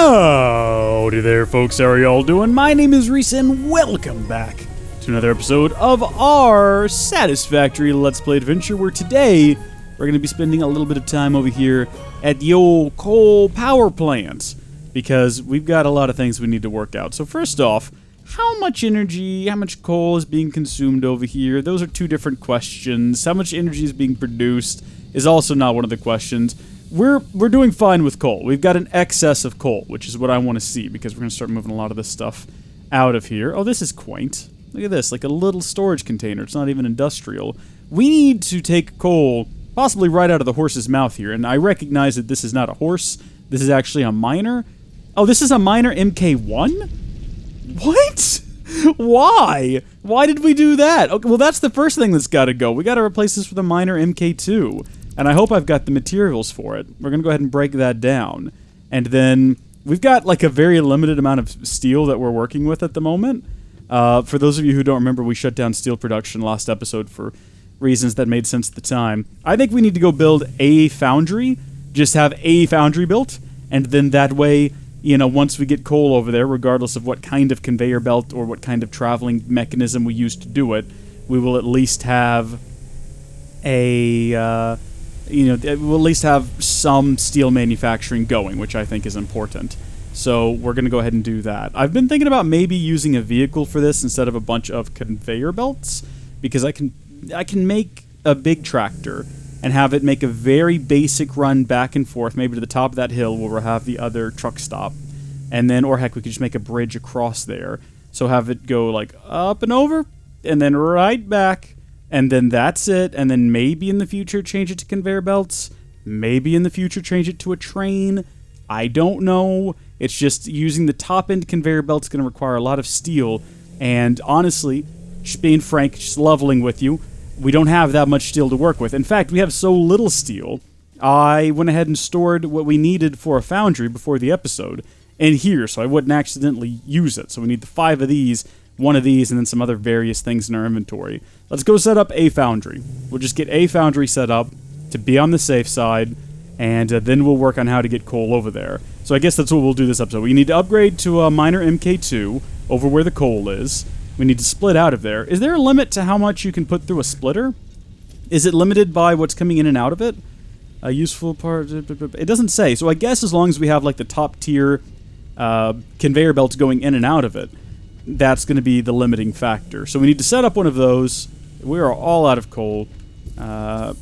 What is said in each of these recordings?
Howdy there, folks. How are y'all doing? My name is Reese, and welcome back to another episode of our Satisfactory Let's Play adventure, where today we're going to be spending a little bit of time over here at the old coal power plant, because we've got a lot of things we need to work out. So first off, how much energy, how much coal is being consumed over here? Those are two different questions. How much energy is being produced is also not one of the questions. We're doing fine with coal. We've got an excess of coal, which is what I want to see, because we're going to start moving a lot of this stuff out of here. Oh, this is quaint. Look at this, like a little storage container. It's not even industrial. We need to take coal, possibly right out of the horse's mouth here, and I recognize that this is not a horse. This is actually a miner. Oh, this is a miner MK1? What? Why? Why did we do that? Okay, well, that's the first thing that's got to go. We got to replace this with a miner MK2. And I hope I've got the materials for it. We're going to go ahead and break that down. And then we've got like a very limited amount of steel that we're working with at the moment. For those of you who don't remember, we shut down steel production last episode for reasons that made sense at the time. I think we need to go build a foundry. Just have a foundry built. And then that way, you know, once we get coal over there, regardless of what kind of conveyor belt or what kind of traveling mechanism we use to do it, we will at least have a... we'll at least have some steel manufacturing going, which I think is important. So we're going to go ahead and do that. I've been thinking about maybe using a vehicle for this instead of a bunch of conveyor belts, because I can make a big tractor and have it make a very basic run back and forth, maybe to the top of that hill where we'll have the other truck stop. And then, or heck, we could just make a bridge across there. So have it go like up and over, and then right back. And then that's it, and then maybe in the future change it to conveyor belts. Maybe in the future change it to a train. I don't know. It's just using the top-end conveyor belt is going to require a lot of steel. And honestly, just being frank, just leveling with you, we don't have that much steel to work with. In fact, we have so little steel, I went ahead and stored what we needed for a foundry before the episode in here, so I wouldn't accidentally use it. So we need the 5 of these, 1 of these, and then some other various things in our inventory. Let's go set up a foundry. We'll just get a foundry set up to be on the safe side, and then we'll work on how to get coal over there. So I guess that's what we'll do this episode. We need to upgrade to a miner MK2 over where the coal is. We need to split out of there. Is there a limit to how much you can put through a splitter? Is it limited by what's coming in and out of it? A useful part... It doesn't say. So I guess as long as we have like the top tier conveyor belts going in and out of it, that's going to be the limiting factor. So we need to set up one of those. We are all out of coal. I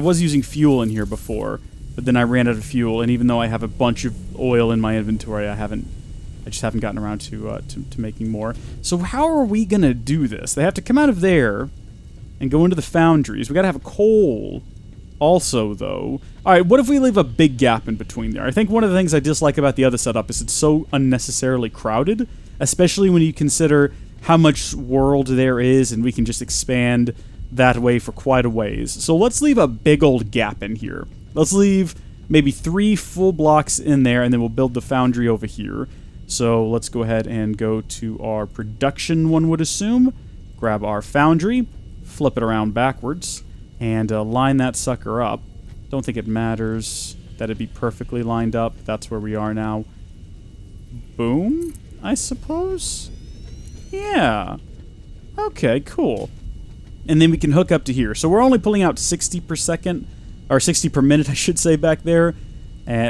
was using fuel in here before, but then I ran out of fuel, and even though I have a bunch of oil in my inventory, I just haven't gotten around to making more. So how are we going to do this? They have to come out of there and go into the foundries. We got to have coal also, though. All right, what if we leave a big gap in between there? I think one of the things I dislike about the other setup is it's so unnecessarily crowded, especially when you consider how much world there is, and we can just expand that way for quite a ways. So let's leave a big old gap in here. Let's leave maybe 3 full blocks in there, and then we'll build the foundry over here. So let's go ahead and go to our production, one would assume. Grab our foundry, flip it around backwards, and line that sucker up. Don't think it matters that it be perfectly lined up. That's where we are now. Boom, I suppose? Yeah. Okay, cool. And then we can hook up to here. So we're only pulling out 60 per second, or 60 per minute, I should say, back there.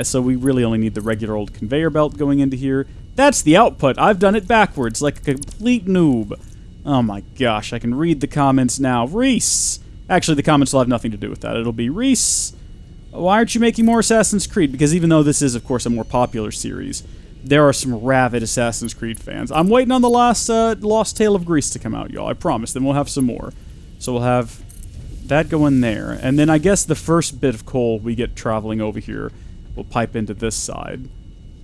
So we really only need the regular old conveyor belt going into here. That's the output. I've done it backwards, like a complete noob. Oh my gosh, I can read the comments now. Reese! Actually, the comments will have nothing to do with that. It'll be, Reese, why aren't you making more Assassin's Creed? Because even though this is, of course, a more popular series, there are some rabid Assassin's Creed fans. I'm waiting on the last Lost Tale of Greece to come out, y'all. I promise. Then we'll have some more. So we'll have that go in there. And then I guess the first bit of coal we get traveling over here will pipe into this side.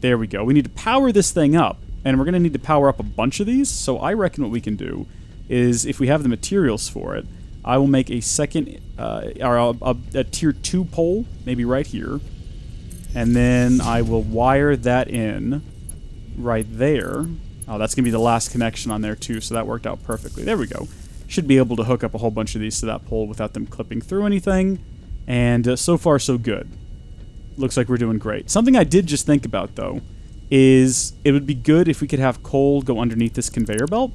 There we go. We need to power this thing up. And we're going to need to power up a bunch of these. So I reckon what we can do is, if we have the materials for it, I will make a second, or a tier 2 pole, maybe right here. And then I will wire that in right there. Oh, that's going to be the last connection on there too, so that worked out perfectly. There we go. Should be able to hook up a whole bunch of these to that pole without them clipping through anything. And so far, so good. Looks like we're doing great. Something I did just think about, though, is it would be good if we could have coal go underneath this conveyor belt.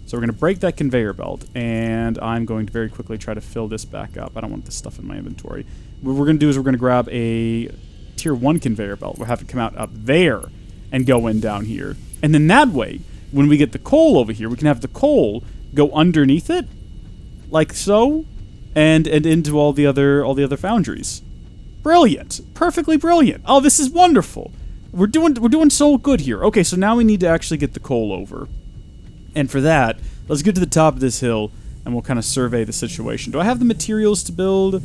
So we're going to break that conveyor belt, and I'm going to very quickly try to fill this back up. I don't want this stuff in my inventory. What we're going to do is we're going to grab a tier 1 conveyor belt. We'll have it come out up there and go in down here. And then that way, when we get the coal over here, we can have the coal go underneath it, like so, and into all the other foundries. Brilliant. Perfectly brilliant. Oh, this is wonderful. We're doing so good here. Okay, so now we need to actually get the coal over. And for that, let's get to the top of this hill, and we'll kind of survey the situation. Do I have the materials to build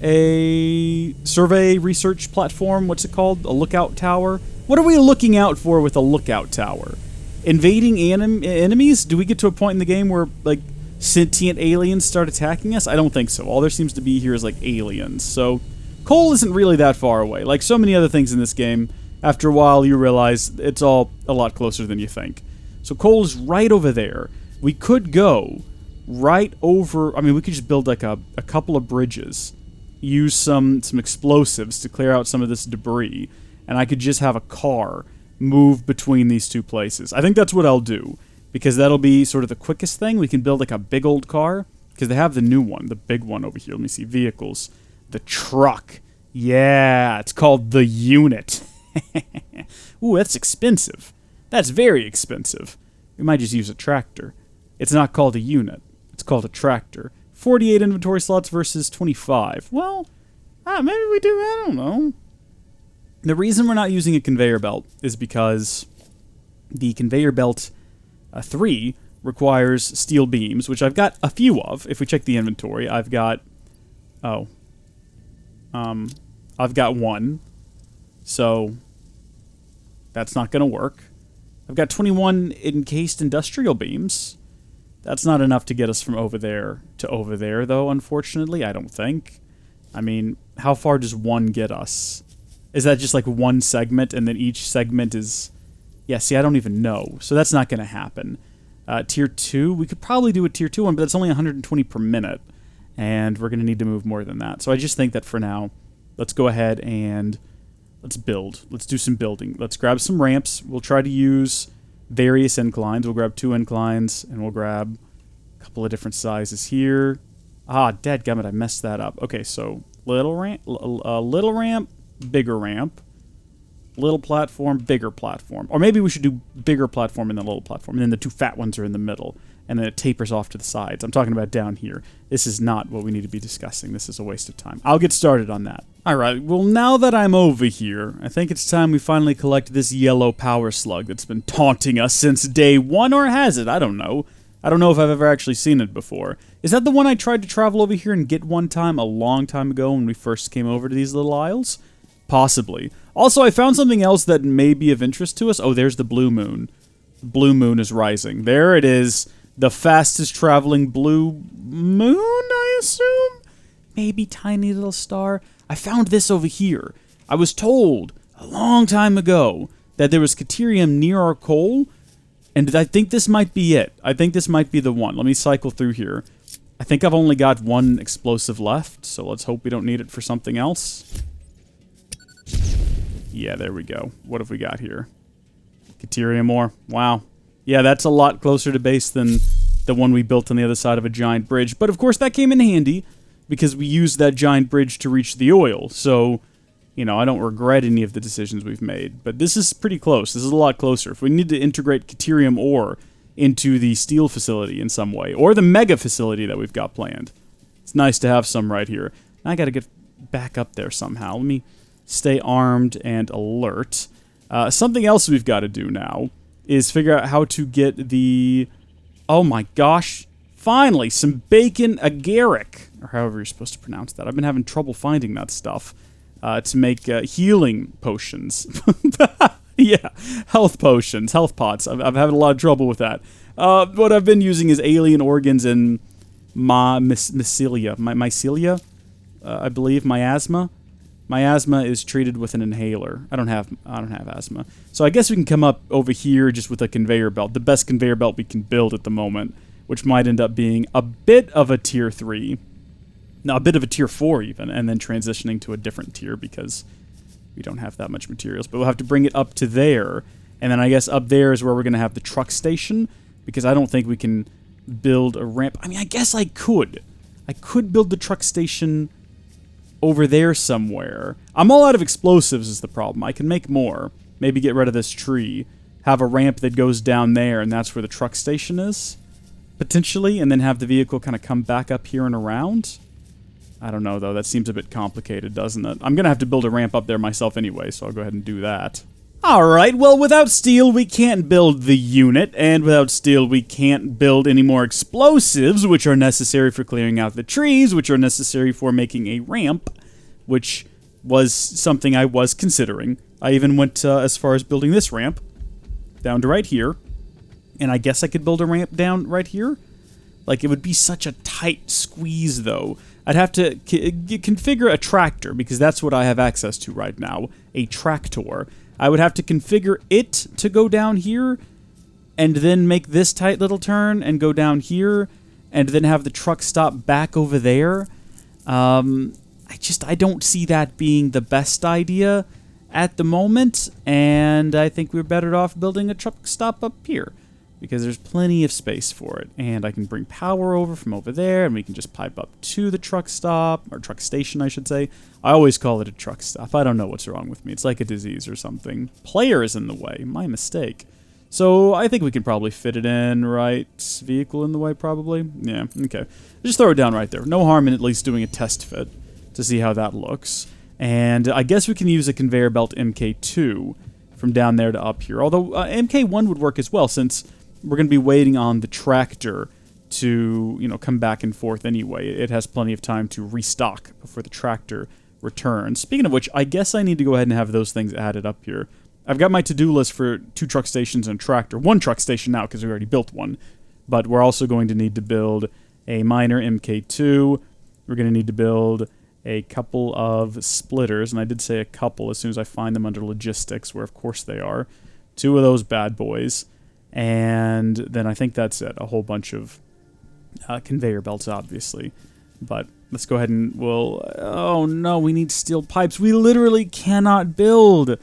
a survey research platform? What's it called? A lookout tower? What are we looking out for with a lookout tower? Invading enemies? Do we get to a point in the game where, like, sentient aliens start attacking us? I don't think so. All there seems to be here is, like, aliens. So, coal isn't really that far away. Like so many other things in this game, after a while you realize it's all a lot closer than you think. So coal is right over there. We could go right over... I mean, we could just build like a couple of bridges, use some explosives to clear out some of this debris, and I could just have a car move between these two places. I think that's what I'll do, because that'll be sort of the quickest thing. We can build like a big old car, because they have the new one, the big one over here. Let me see, vehicles. The truck. Yeah, it's called the unit. Ooh, that's expensive. That's very expensive. We might just use a tractor. It's not called a unit. It's called a tractor. 48 inventory slots versus 25. Well, maybe we do. I don't know. The reason we're not using a conveyor belt is because the conveyor belt 3 requires steel beams, which I've got a few of. If we check the inventory, I've got... Oh. I've got 1. So... that's not going to work. I've got 21 encased industrial beams. That's not enough to get us from over there to over there, though, unfortunately, I don't think. I mean, how far does 1 get us? Is that just like one segment, and then each segment is... Yeah, see, I don't even know. So that's not going to happen. Tier 2, we could probably do a Tier 2 one, but that's only 120 per minute. And we're going to need to move more than that. So I just think that for now, let's go ahead and... let's build. Let's do some building. Let's grab some ramps. We'll try to use various inclines. We'll grab 2 inclines, and we'll grab a couple of different sizes here. Ah, dadgummit, I messed that up. Okay, so little ramp, bigger ramp, little platform, bigger platform. Or maybe we should do bigger platform and then little platform, and then the 2 fat ones are in the middle, and then it tapers off to the sides. I'm talking about down here. This is not what we need to be discussing. This is a waste of time. I'll get started on that. Alright, well now that I'm over here, I think it's time we finally collect this yellow power slug that's been taunting us since day 1, or has it? I don't know. I don't know if I've ever actually seen it before. Is that the one I tried to travel over here and get one time a long time ago when we first came over to these little isles? Possibly. Also, I found something else that may be of interest to us. Oh, there's the blue moon. The blue moon is rising. There it is. The fastest traveling blue moon, I assume? Maybe tiny little star. I found this over here. I was told a long time ago that there was Caterium near our coal, and I think this might be it. I think this might be the one. Let me cycle through here. I think I've only got 1 explosive left, so let's hope we don't need it for something else. Yeah, there we go. What have we got here? Caterium ore. Wow. Yeah, that's a lot closer to base than the one we built on the other side of a giant bridge. But of course, that came in handy, because we used that giant bridge to reach the oil. So, you know, I don't regret any of the decisions we've made. But this is pretty close. This is a lot closer. If we need to integrate Caterium ore into the steel facility in some way, or the mega facility that we've got planned, it's nice to have some right here. Now I gotta get back up there somehow. Let me stay armed and alert. Something else we've got to do now is figure out how to get the... Oh my gosh. Finally, some bacon agaric, or however you're supposed to pronounce that. I've been having trouble finding that stuff to make healing potions. Yeah, health potions, health pots. I've had a lot of trouble with that. What I've been using is alien organs and mycelia, I believe, miasma. Miasma is treated with an inhaler. I don't have asthma. So I guess we can come up over here just with a conveyor belt. The best conveyor belt we can build at the moment, which might end up being a bit of a tier 3. No, a bit of a tier 4 even, and then transitioning to a different tier because we don't have that much materials. But we'll have to bring it up to there. And then I guess up there is where we're going to have the truck station, because I don't think we can build a ramp. I mean, I guess I could. I could build the truck station over there somewhere. I'm all out of explosives is the problem. I can make more. Maybe get rid of this tree. Have a ramp that goes down there, and that's where the truck station is, potentially, and then have the vehicle kind of come back up here and around. I don't know, though. That seems a bit complicated, doesn't it? I'm going to have to build a ramp up there myself anyway, so I'll go ahead and do that. Alright, well, without steel, we can't build the unit, and without steel, we can't build any more explosives, which are necessary for clearing out the trees, which are necessary for making a ramp, which was something I was considering. I even went as far as building this ramp down to right here, and I guess I could build a ramp down right here. Like, it would be such a tight squeeze, though. I'd have to configure a tractor, because that's what I have access to right now, a tractor. I would have to configure it to go down here, and then make this tight little turn, and go down here, and then have the truck stop back over there. I don't see that being the best idea at the moment, and I think we're better off building a truck stop up here, because there's plenty of space for it, and I can bring power over from over there, and we can just pipe up to the truck stop, or truck station, I should say. I always call it a truck stop. I don't know what's wrong with me. It's like a disease or something. Player is in the way. My mistake. So I think we can probably fit it in, right? Vehicle in the way, probably? Yeah, okay. Just throw it down right there. No harm in at least doing a test fit to see how that looks. And I guess we can use a conveyor belt MK2 from down there to up here. Although MK1 would work as well, since we're going to be waiting on the tractor to, you know, come back and forth anyway. It has plenty of time to restock before the tractor returns. Speaking of which, I guess I need to go ahead and have those things added up here. I've got my to-do list for 2 truck stations and a tractor. 1 truck station now, because we already built one. But we're also going to need to build a minor MK2. We're going to need to build a couple of splitters, and I did say a couple as soon as I find them under logistics, where of course they are. 2 of those bad boys, and then I think that's it. A whole bunch of conveyor belts, obviously. But let's go ahead and oh no, we need steel pipes. We literally cannot build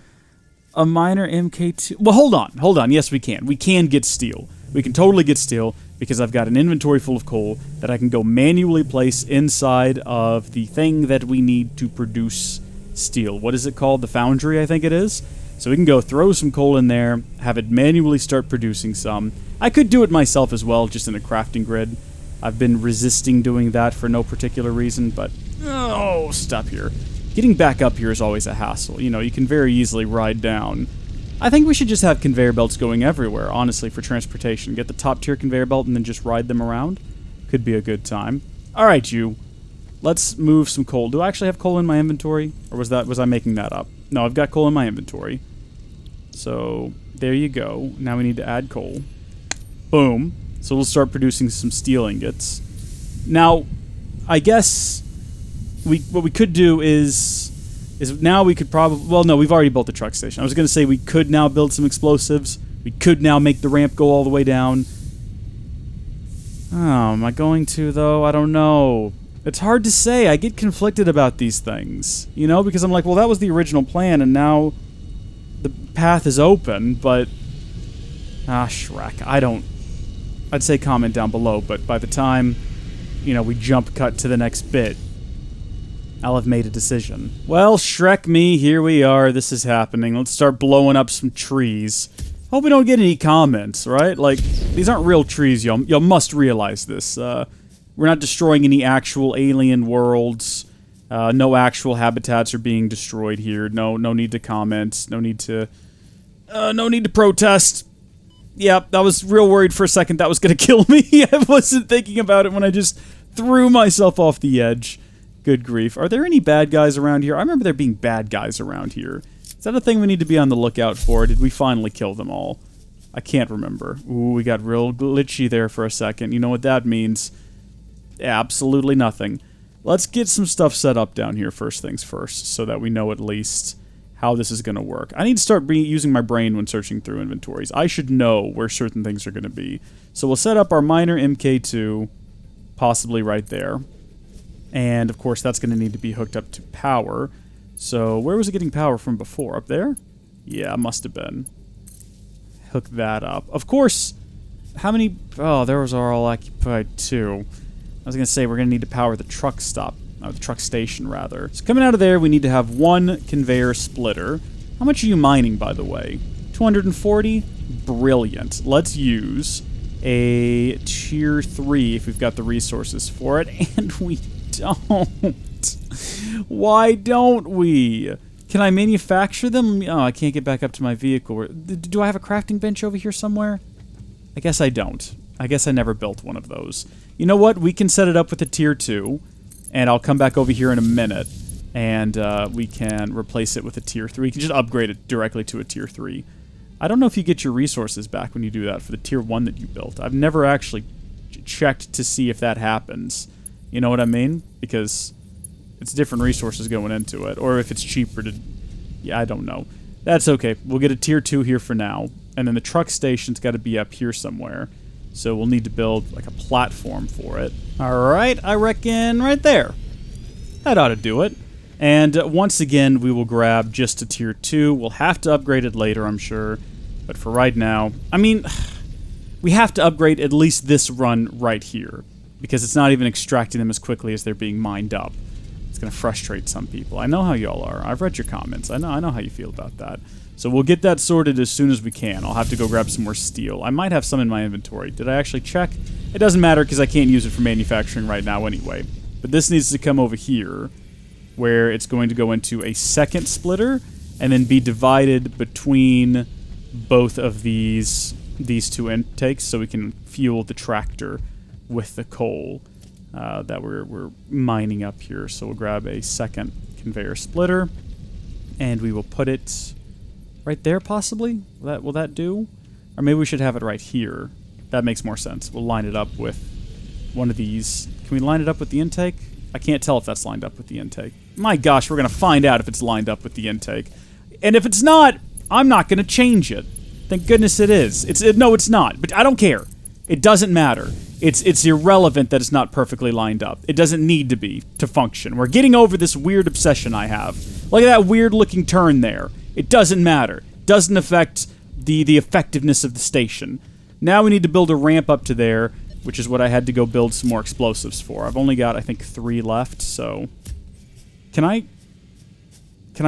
a minor MK2. Well, hold on. Yes, we can. We can get steel. We can totally get steel, because I've got an inventory full of coal that I can go manually place inside of the thing that we need to produce steel. What is it called? The foundry, I think it is. So we can go throw some coal in there, have it manually start producing some. I could do it myself as well, just in a crafting grid. I've been resisting doing that for no particular reason, but... Oh, stop here. Getting back up here is always a hassle. You know, you can very easily ride down. I think we should just have conveyor belts going everywhere, honestly, for transportation. Get the top-tier conveyor belt and then just ride them around. Could be a good time. Alright, you. Let's move some coal. Do I actually have coal in my inventory? Or was I making that up? No, I've got coal in my inventory. So, there you go. Now we need to add coal. Boom. So we'll start producing some steel ingots. Now, I guess what we could do is now we could probably... Well, no, we've already built the truck station. I was going to say we could now build some explosives. We could now make the ramp go all the way down. Oh, am I going to, though? I don't know. It's hard to say. I get conflicted about these things. You know, because I'm like, well, that was the original plan, and now the path is open, but... Ah, Shrek. I'd say comment down below, but by the time, you know, we jump cut to the next bit, I'll have made a decision. Well, Shrek me, here we are. This is happening. Let's start blowing up some trees. Hope we don't get any comments, right? Like, these aren't real trees, y'all must realize this. We're not destroying any actual alien worlds. No actual habitats are being destroyed here. No need to comment. No need to protest. Yeah, I was real worried for a second that was gonna kill me. I wasn't thinking about it when I just threw myself off the edge. Good grief. Are there any bad guys around here? I remember there being bad guys around here. Is that a thing we need to be on the lookout for? Did we finally kill them all? I can't remember. Ooh, we got real glitchy there for a second. You know what that means? Absolutely nothing. Let's get some stuff set up down here first things first, so that we know at least how this is going to work. I need to start using my brain when searching through inventories. I should know where certain things are going to be. So we'll set up our minor MK2, possibly right there. And, of course, that's going to need to be hooked up to power. So, where was it getting power from before? Up there? Yeah, it must have been. hook that up. Of course, how many... Oh, those are all occupied too. I was going to say we're going to need to power the truck stop. The truck station, rather. So coming out of there, we need to have one conveyor splitter. How much are you mining, by the way? 240? Brilliant. Let's use a tier 3 if we've got the resources for it. And we don't. Why don't we? Can I manufacture them? Oh, I can't get back up to my vehicle. Do I have a crafting bench over here somewhere? I guess I don't. I guess I never built one of those. You know what? We can set it up with a tier 2. And I'll come back over here in a minute, and we can replace it with a tier 3. You can just upgrade it directly to a tier 3. I don't know if you get your resources back when you do that for the tier 1 that you built. I've never actually checked to see if that happens. You know what I mean? Because it's different resources going into it, or if it's cheaper to... Yeah, I don't know. That's okay. We'll get a tier 2 here for now, and then the truck station's got to be up here somewhere. So we'll need to build like a platform for it. Alright, I reckon right there. That ought to do it. And once again, we will grab just a tier 2. We'll have to upgrade it later, I'm sure. But for right now, I mean, we have to upgrade at least this run right here. Because it's not even extracting them as quickly as they're being mined up. It's going to frustrate some people. I know how y'all are. I've read your comments. I know how you feel about that. So we'll get that sorted as soon as we can. I'll have to go grab some more steel. I might have some in my inventory. Did I actually check? It doesn't matter because I can't use it for manufacturing right now anyway. But this needs to come over here, where it's going to go into a second splitter and then be divided between both of these two intakes so we can fuel the tractor with the coal that we're mining up here. So we'll grab a second conveyor splitter and we will put it... right there, possibly? Will that do? Or maybe we should have it right here. That makes more sense. We'll line it up with one of these. Can we line it up with the intake? I can't tell if that's lined up with the intake. My gosh, we're going to find out if it's lined up with the intake. And if it's not, I'm not going to change it. Thank goodness it is. No, it's not. But I don't care. It doesn't matter. It's irrelevant that it's not perfectly lined up. It doesn't need to be to function. We're getting over this weird obsession I have. Look at that weird-looking turn there. It doesn't matter. Doesn't affect the effectiveness of the station. Now we need to build a ramp up to there, which is what I had to go build some more explosives for. I've only got, I think, 3 left, so... Can I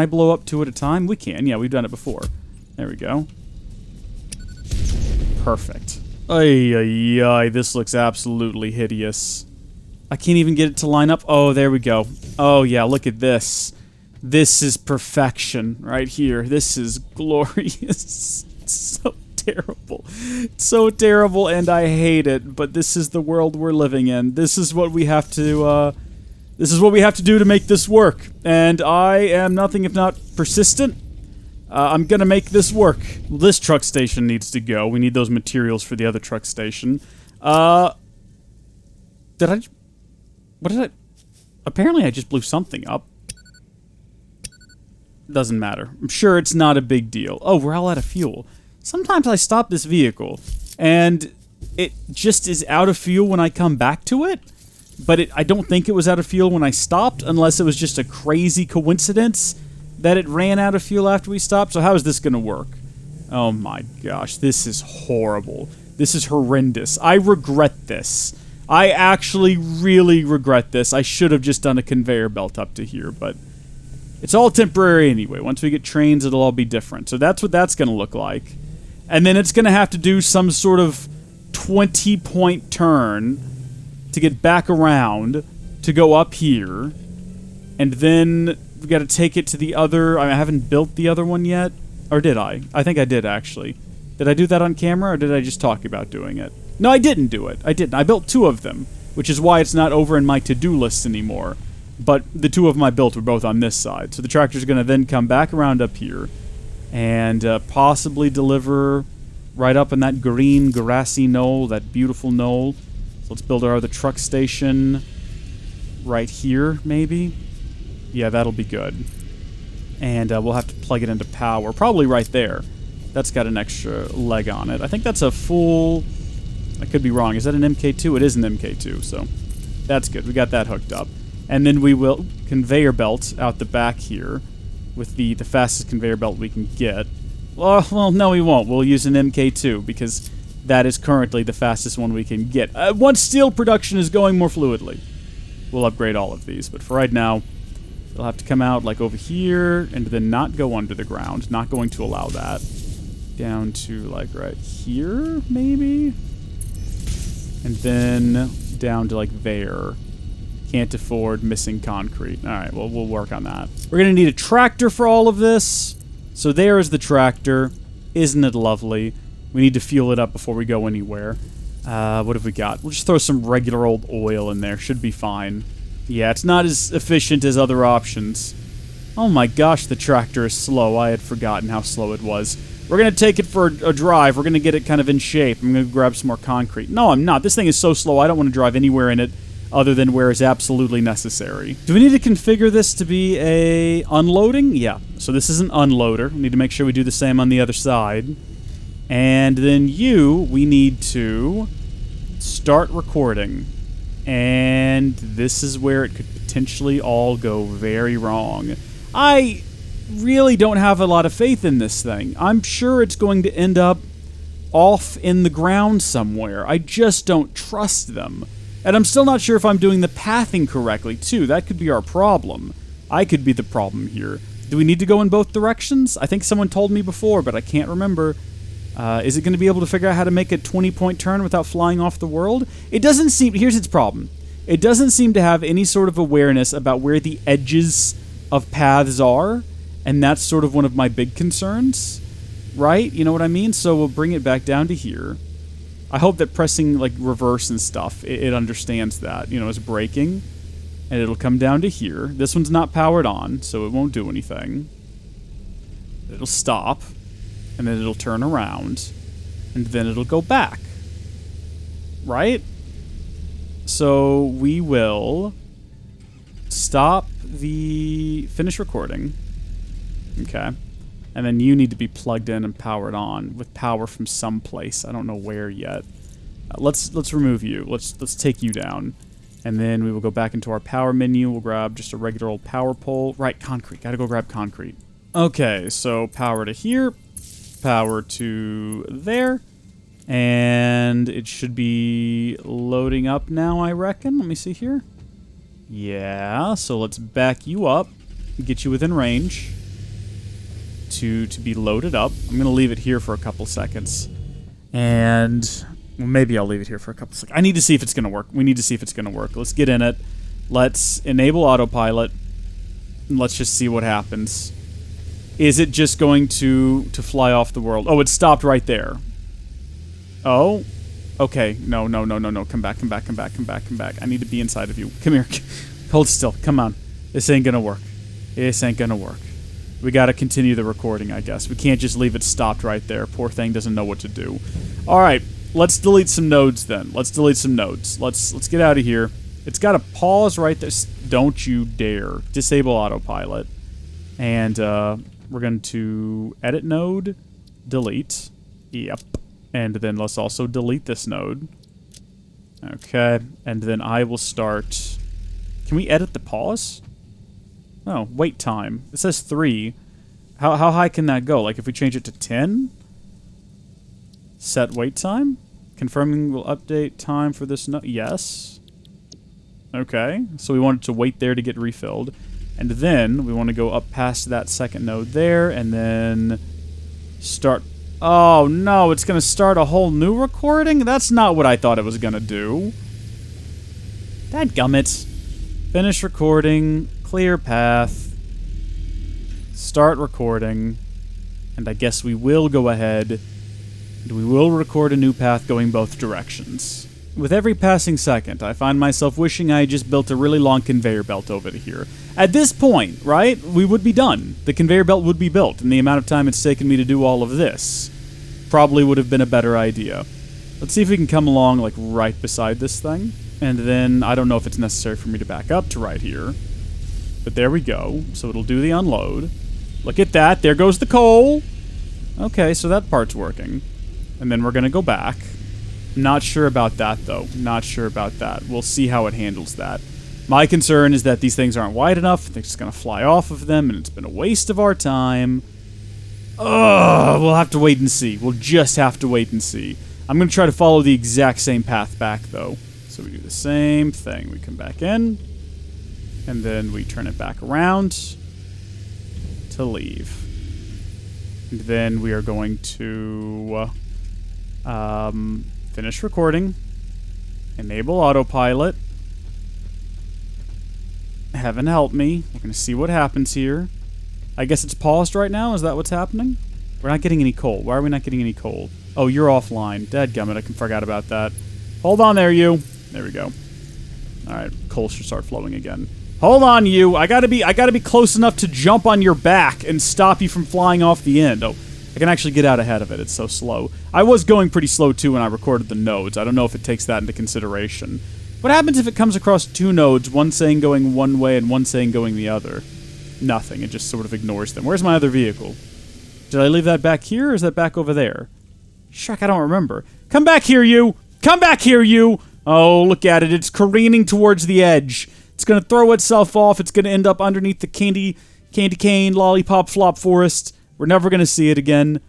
blow up 2 at a time? We can. Yeah, we've done it before. There we go. Perfect. Ay, ay, ay. This looks absolutely hideous. I can't even get it to line up. Oh, there we go. Oh, yeah, look at this. This is perfection right here. This is glorious. It's so terrible. It's so terrible, and I hate it. But this is the world we're living in. This is what we have to. This is what we have to do to make this work. And I am nothing if not persistent. I'm gonna make this work. This truck station needs to go. We need those materials for the other truck station. What did I? Apparently, I just blew something up. Doesn't matter. I'm sure it's not a big deal. Oh, we're all out of fuel. Sometimes I stop this vehicle, and it just is out of fuel when I come back to it. But I don't think it was out of fuel when I stopped, unless it was just a crazy coincidence that it ran out of fuel after we stopped. So how is this going to work? Oh my gosh, this is horrible. This is horrendous. I regret this. I actually really regret this. I should have just done a conveyor belt up to here, but... it's all temporary anyway. Once we get trains, it'll all be different. So that's what that's going to look like. And then it's going to have to do some sort of 20-point turn to get back around to go up here. And then we got to take it to the other... I haven't built the other one yet. Or did I? I think I did, actually. Did I do that on camera, or did I just talk about doing it? No, I didn't do it. I didn't. I built 2 of them, which is why it's not over in my to-do list anymore. But the 2 of them I built were both on this side. So the tractor's going to then come back around up here and possibly deliver right up in that green, grassy knoll, that beautiful knoll. So let's build our other truck station right here, maybe. Yeah, that'll be good. And we'll have to plug it into power, probably right there. That's got an extra leg on it. I think that's a full... I could be wrong. Is that an MK2? It is an MK2, so that's good. We got that hooked up. And then we will conveyor belt out the back here with the fastest conveyor belt we can get. Well, no, we won't. We'll use an MK2 because that is currently the fastest one we can get. Once steel production is going more fluidly, we'll upgrade all of these. But for right now, they'll have to come out like over here and then not go under the ground. Not going to allow that. Down to like right here, maybe? And then down to like there. Can't afford missing concrete. All right, well, we'll work on that. We're going to need a tractor for all of this. So there is the tractor. Isn't it lovely? We need to fuel it up before we go anywhere. What have we got? We'll just throw some regular old oil in there. Should be fine. Yeah, it's not as efficient as other options. Oh my gosh, the tractor is slow. I had forgotten how slow it was. We're going to take it for a drive. We're going to get it kind of in shape. I'm going to grab some more concrete. No, I'm not. This thing is so slow, I don't want to drive anywhere in it other than where is absolutely necessary. Do we need to configure this to be a unloading? Yeah. So this is an unloader. We need to make sure we do the same on the other side. And then we need to start recording. And this is where it could potentially all go very wrong. I really don't have a lot of faith in this thing. I'm sure it's going to end up off in the ground somewhere. I just don't trust them. And I'm still not sure if I'm doing the pathing correctly, too. That could be our problem. I could be the problem here. Do we need to go in both directions? I think someone told me before, but I can't remember. Is it going to be able to figure out how to make a 20-point turn without flying off the world? It doesn't seem... Here's its problem. It doesn't seem to have any sort of awareness about where the edges of paths are, and that's sort of one of my big concerns, right? You know what I mean? So we'll bring it back down to here. I hope that pressing, like, reverse and stuff, it understands that, you know, as braking, and it'll come down to here. This one's not powered on, so it won't do anything. It'll stop. And then it'll turn around, and then it'll go back. Right? So we will stop the finish recording. Okay. And then you need to be plugged in and powered on with power from someplace. I don't know where yet. Let's remove you. Let's take you down. And then we will go back into our power menu. We'll grab just a regular old power pole. Right, concrete. Gotta go grab concrete. Okay, so power to here. Power to there, and it should be loading up now, I reckon. Let me see here. Yeah, so let's back you up, get you within range to be loaded up. I'm going to leave it here for a couple seconds, and well, maybe I'll leave it here for a couple seconds. I need to see if it's going to work. We need to see if it's going to work. Let's get in it. Let's enable autopilot, and let's just see what happens. Is it just going to fly off the world? Oh, it stopped right there. Oh? Okay. No. Come back. I need to be inside of you. Come here. Hold still. Come on. This ain't gonna work. This ain't gonna work. We gotta continue the recording, I guess. We can't just leave it stopped right there. Poor thing doesn't know what to do. Alright. Let's delete some nodes then. Let's get out of here. It's got a pause right there. Don't you dare. Disable autopilot. And, we're going to edit node, delete. Yep. And then let's also delete this node. Okay. And then I will start... Can we edit the pause? Oh, wait time. It says 3. How high can that go? Like if we change it to 10? Set wait time? Confirming will update time for this node. Yes. Okay. So we want it to wait there to get refilled. And then we want to go up past that second node there and then start... Oh, no, it's going to start a whole new recording? That's not what I thought it was going to do. Dadgummit. Finish recording. Clear path. Start recording. And I guess we will go ahead and we will record a new path going both directions. With every passing second, I find myself wishing I had just built a really long conveyor belt over to here. At this point, right, we would be done. The conveyor belt would be built, and the amount of time it's taken me to do all of this probably would have been a better idea. Let's see if we can come along, like, right beside this thing. And then, I don't know if it's necessary for me to back up to right here. But there we go. So it'll do the unload. Look at that. There goes the coal. Okay, so that part's working. And then we're going to go back. Not sure about that, though. Not sure about that. We'll see how it handles that. My concern is that these things aren't wide enough. They're just going to fly off of them, and it's been a waste of our time. Ugh, we'll have to wait and see. We'll just have to wait and see. I'm going to try to follow the exact same path back, though. So we do the same thing. We come back in, and then we turn it back around to leave. And then we are going to finish recording, enable autopilot. Heaven help me. We're going to see what happens here. I guess it's paused right now. Is that what's happening? We're not getting any coal. Why are we not getting any coal? Oh, you're offline. Dadgummit, I forgot about that. Hold on there, you. There we go. Alright, coal should start flowing again. Hold on, you. I gotta be close enough to jump on your back and stop you from flying off the end. Oh, I can actually get out ahead of it. It's so slow. I was going pretty slow, too, when I recorded the nodes. I don't know if it takes that into consideration. What happens if it comes across two nodes, one saying going one way and one saying going the other? Nothing. It just sort of ignores them. Where's my other vehicle? Did I leave that back here, or is that back over there? Shuck, I don't remember. Come back here, you! Come back here, you! Oh, look at it. It's careening towards the edge. It's going to throw itself off. It's going to end up underneath the candy cane, lollipop flop forest. We're never going to see it again.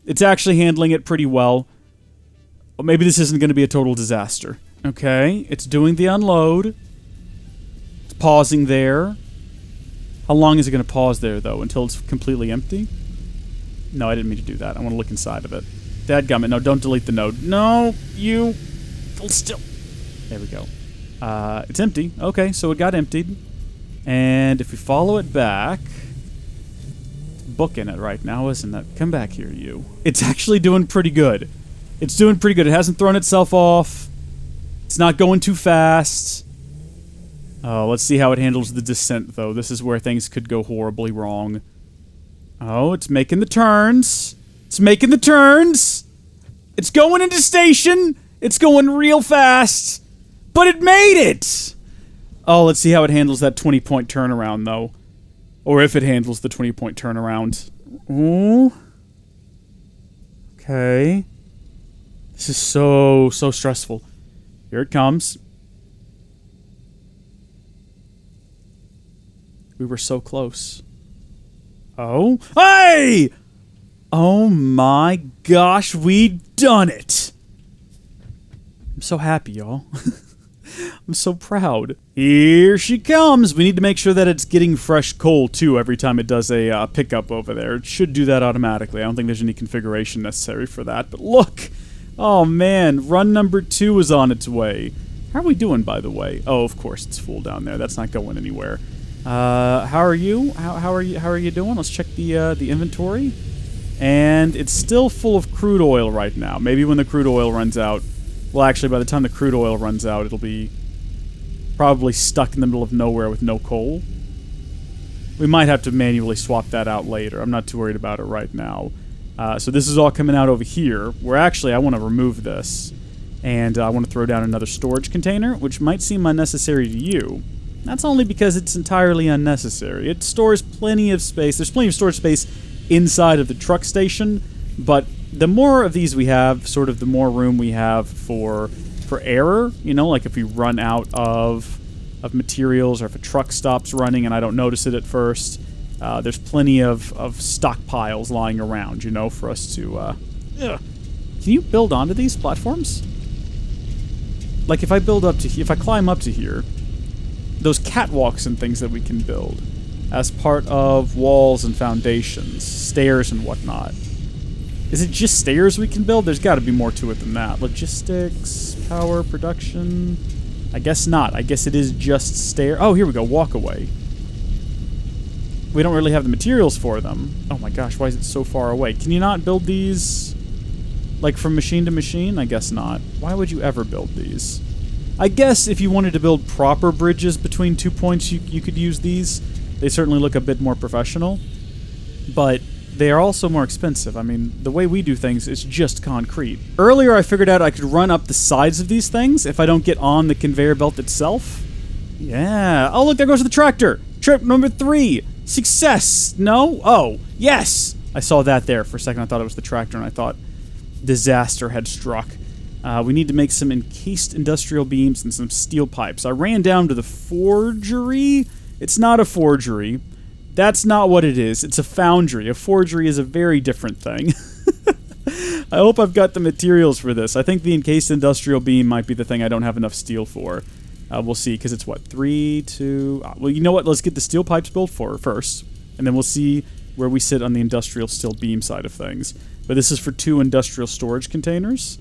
It's actually handling it pretty well. Well, maybe this isn't going to be a total disaster. Okay, it's doing the unload. It's pausing there. How long is it going to pause there, though? Until it's completely empty? No, I didn't mean to do that. I want to look inside of it. Dadgummit, no, don't delete the node. No, you... Hold still. There we go. It's empty. Okay, so it got emptied. And if we follow it back... It's booking it right now, isn't it? Come back here, you. It's actually doing pretty good. It's doing pretty good. It hasn't thrown itself off. It's not going too fast. Oh, let's see how it handles the descent, though. This is where things could go horribly wrong. Oh, it's making the turns. It's making the turns. It's going into station. It's going real fast. But it made it! Oh, let's see how it handles that 20-point turnaround, though. Or if it handles the 20-point turnaround. Ooh. Okay. This is so stressful. Here it comes. We were so close. Oh. Hey! Oh my gosh, we done it! I'm so happy, y'all. I'm so proud. Here she comes! We need to make sure that it's getting fresh coal, too, every time it does a pickup over there. It should do that automatically. I don't think there's any configuration necessary for that. But look! Oh, man. Run number 2 is on its way. How are we doing, by the way? Oh, of course, it's full down there. That's not going anywhere. How are you? How are you doing? Let's check the inventory. And it's still full of crude oil right now. Maybe when the crude oil runs out... Well, actually, by the time the crude oil runs out, it'll be probably stuck in the middle of nowhere with no coal. We might have to manually swap that out later. I'm not too worried about it right now. So this is all coming out over here, where actually I want to remove this. And I want to throw down another storage container, which might seem unnecessary to you. That's only because it's entirely unnecessary. It stores plenty of space. There's plenty of storage space inside of the truck station, but the more of these we have, sort of the more room we have for error, you know, like if we run out of materials or if a truck stops running and I don't notice it at first, there's plenty of stockpiles lying around, you know, for us to... Can you build onto these platforms? Like if I climb up to here, those catwalks and things that we can build as part of walls and foundations, stairs and whatnot. Is it just stairs we can build? There's got to be more to it than that. Logistics, power, production... I guess not. I guess it is just stair... Oh, here we go. Walkaway. We don't really have the materials for them. Oh my gosh, why is it so far away? Can you not build these, like, from machine to machine? I guess not. Why would you ever build these? I guess if you wanted to build proper bridges between 2 points, you could use these. They certainly look a bit more professional. But... they are also more expensive. I mean, the way we do things is just concrete. Earlier, I figured out I could run up the sides of these things if I don't get on the conveyor belt itself. Yeah. Oh, look, there goes the tractor. Trip number 3. Success. No? Oh, yes. I saw that there. For a second, I thought it was the tractor, and I thought disaster had struck. We need to make some encased industrial beams and some steel pipes. I ran down to the forgery. It's not a forgery. That's not what it is. It's a foundry. A forgery is a very different thing. I hope I've got the materials for this. I think the encased industrial beam might be the thing I don't have enough steel for. We'll see, because it's what, 3, 2... well, you know what? Let's get the steel pipes built first, and then we'll see where we sit on the industrial steel beam side of things. But this is for 2 industrial storage containers.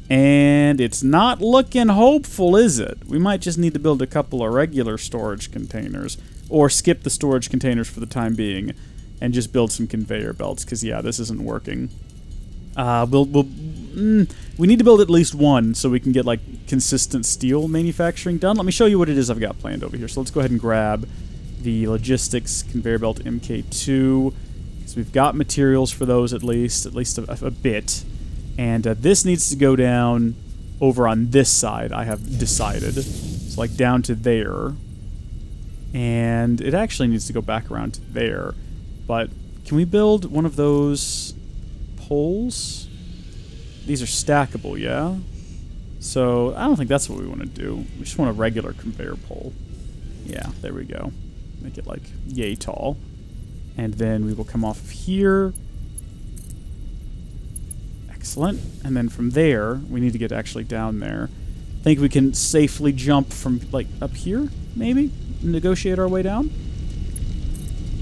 And it's not looking hopeful, is it? We might just need to build a couple of regular storage containers. Or skip the storage containers for the time being. And just build some conveyor belts, because, yeah, this isn't working. We need to build at least one so we can get, like, consistent steel manufacturing done. Let me show you what it is I've got planned over here. So let's go ahead and grab the logistics conveyor belt MK2. So we've got materials for those at least a bit. And this needs to go down over on this side, I have decided. So, like, down to there. And it actually needs to go back around to there. But can we build one of those poles? These are stackable, yeah? So, I don't think that's what we want to do. We just want a regular conveyor pole. Yeah, there we go. Make it, like, yay tall. And then we will come off of here. Excellent. And then from there, we need to get actually down there. I think we can safely jump from, like, up here, maybe? Negotiate our way down?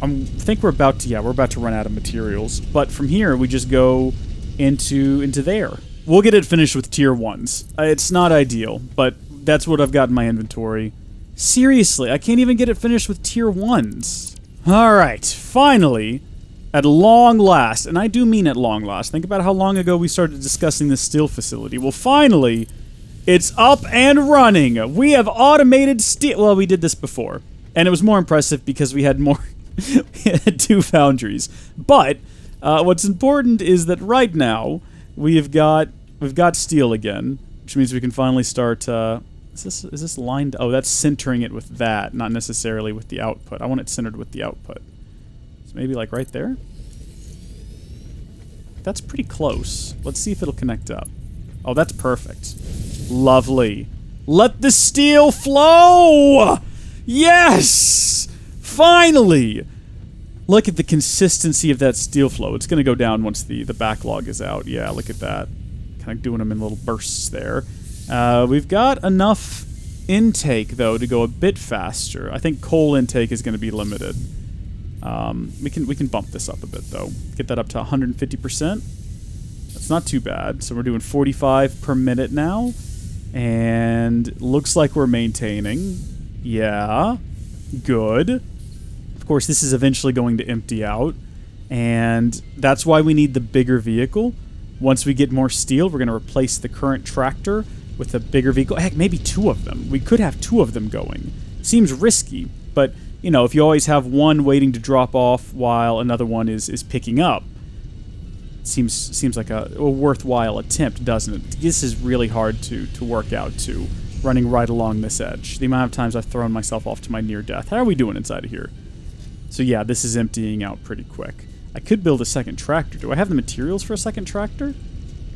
I think we're about to, yeah, we're about to run out of materials. But from here, we just go into there. We'll get it finished with tier 1s. It's not ideal, but that's what I've got in my inventory. Seriously, I can't even get it finished with tier 1s. Alright, finally, at long last, and I do mean at long last. Think about how long ago we started discussing this steel facility. Well, finally, it's up and running. We have automated steel. Well, we did this before, and it was more impressive because we had more... we had 2 foundries. But what's important is that right now we've got steel again, which means we can finally start. Is this lined? Oh, that's centering it with that, not necessarily with the output. I want it centered with the output. So maybe like right there. That's pretty close. Let's see if it'll connect up. Oh, that's perfect. Lovely. Let the steel flow! Yes! Finally! Look at the consistency of that steel flow. It's going to go down once the backlog is out. Yeah, look at that. Kind of doing them in little bursts there. We've got enough intake, though, to go a bit faster. I think coal intake is going to be limited. We can bump this up a bit, though. Get that up to 150%. That's not too bad. So we're doing 45 per minute now. And looks like we're maintaining. Yeah. Good. Of course, this is eventually going to empty out. And that's why we need the bigger vehicle. Once we get more steel, we're going to replace the current tractor with a bigger vehicle. Heck, maybe 2 of them. We could have 2 of them going. Seems risky, but, you know, if you always have one waiting to drop off while another one is picking up, it seems like a worthwhile attempt, doesn't it? This is really hard to work out to, running right along this edge. The amount of times I've thrown myself off to my near death. How are we doing inside of here? So yeah, this is emptying out pretty quick. I could build a second tractor. Do I have the materials for a second tractor?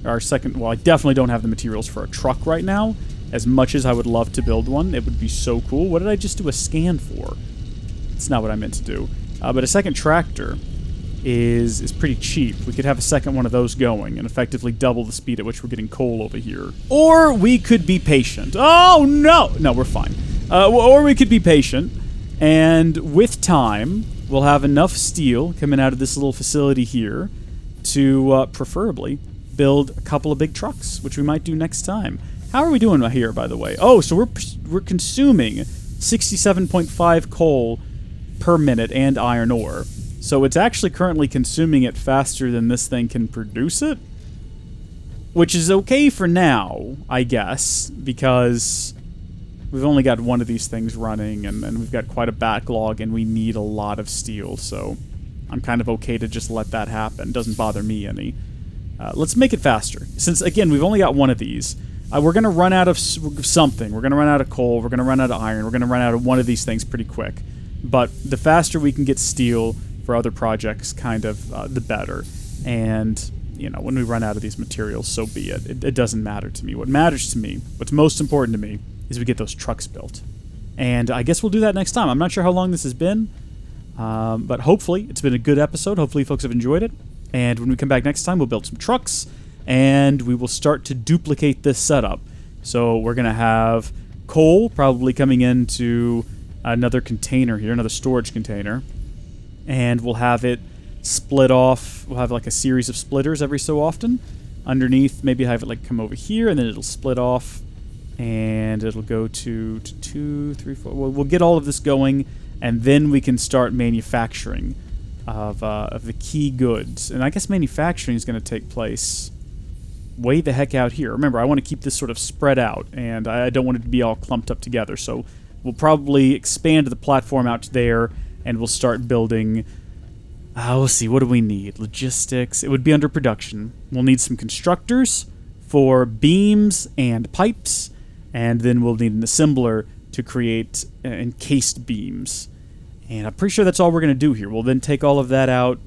Well, I definitely don't have the materials for a truck right now. As much as I would love to build one, it would be so cool. What did I just do a scan for? It's not what I meant to do. But a second tractor is pretty cheap. We could have a second one of those going and effectively double the speed at which we're getting coal over here. Or we could be patient. Oh, no! No, we're fine. Or we could be patient, and with time, we'll have enough steel coming out of this little facility here to preferably build a couple of big trucks, which we might do next time. How are we doing here, by the way? Oh, so we're consuming 67.5 coal per minute and iron ore. So it's actually currently consuming it faster than this thing can produce it, which is okay for now, I guess, because we've only got one of these things running, and we've got quite a backlog, and we need a lot of steel, so I'm kind of okay to just let that happen. Doesn't bother me any. Let's make it faster. Since, again, we've only got one of these, we're going to run out of something. We're going to run out of coal. We're going to run out of iron. We're going to run out of one of these things pretty quick. But the faster we can get steel for other projects, kind of, the better. And, you know, when we run out of these materials, so be it. It doesn't matter to me. What matters to me, what's most important to me, is we get those trucks built. And I guess we'll do that next time. I'm not sure how long this has been. But hopefully, it's been a good episode. Hopefully, folks have enjoyed it. And when we come back next time, we'll build some trucks, and we will start to duplicate this setup. So we're going to have coal probably coming into another container here, another storage container. And we'll have it split off. We'll have like a series of splitters every so often. Underneath, maybe have it like come over here, and then it'll split off. And it'll go to 2, 3, 4. We'll get all of this going, and then we can start manufacturing of the key goods. And I guess manufacturing is going to take place way the heck out here. Remember, I want to keep this sort of spread out, and I don't want it to be all clumped up together. So we'll probably expand the platform out there, and we'll start building. We'll see. What do we need? Logistics. It would be under production. We'll need some constructors for beams and pipes, and then we'll need an assembler to create encased beams. And I'm pretty sure that's all we're going to do here. We'll then take all of that out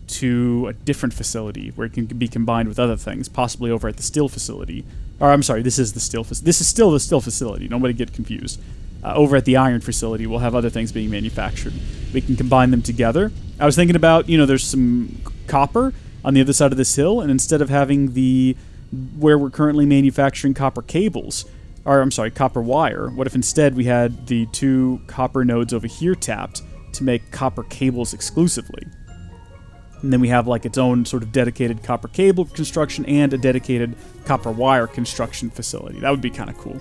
to a different facility where it can be combined with other things, possibly over at the steel facility. Or I'm sorry, this is the steel. This is still the steel facility. Nobody get confused. Over at the iron facility, we'll have other things being manufactured. We can combine them together. I was thinking about, there's some copper on the other side of this hill, and instead of having where we're currently manufacturing copper cables, or I'm sorry, copper wire, what if instead we had the 2 copper nodes over here tapped to make copper cables exclusively? And then we have like its own sort of dedicated copper cable construction and a dedicated copper wire construction facility. That would be kind of cool.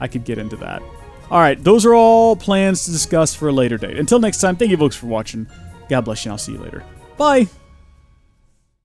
I could get into that. All right, those are all plans to discuss for a later date. Until next time, thank you folks for watching. God bless you, and I'll see you later. Bye!